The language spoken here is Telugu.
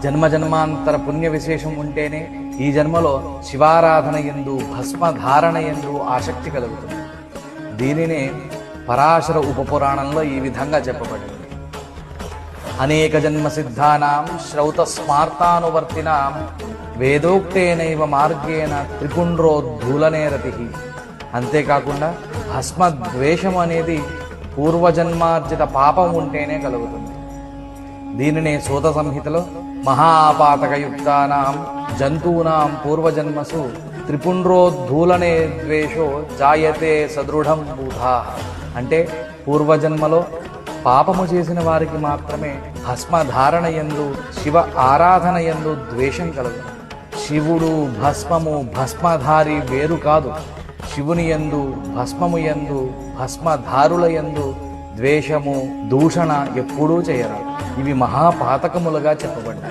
జన్మాంతర పుణ్య విశేషం ఉంటేనే ఈ జన్మలో శివారాధన యందు భస్మధారణ యందు ఆసక్తి కలుగుతుంది. దీనినే పరాశర ఉపపురాణంలో ఈ విధంగా చెప్పబడింది. అనేక జన్మ సిద్ధానాం శ్రౌత స్మార్తానువర్తినాం వేదోక్తేనైవ మార్గేణ త్రిపుండ్రోద్ధూలనే రతి. అంతేకాకుండా భస్మద్వేషం అనేది పూర్వజన్మార్జిత పాపం ఉంటేనే కలుగుతుంది. దీనినే సూత సంహితలో మహాపాతకయుక్తానాం జంతూనాం పూర్వజన్మసు త్రిపుండ్రోద్ధూలనే ద్వేషో జాయతే సదృఢం బూధా అంటే పూర్వజన్మలో పాపము చేసిన వారికి మాత్రమే భస్మధారణ యందు శివ ఆరాధన యందు ద్వేషం కలుగు. శివుడు భస్మము భస్మధారి వేరు కాదు. శివుని యందు భస్మము యందు భస్మధారుల యందు ద్వేషము దూషణ ఎప్పుడూ చేయరాదు. ఇవి మహాపాతకములుగా చెప్పబడ్డాయి.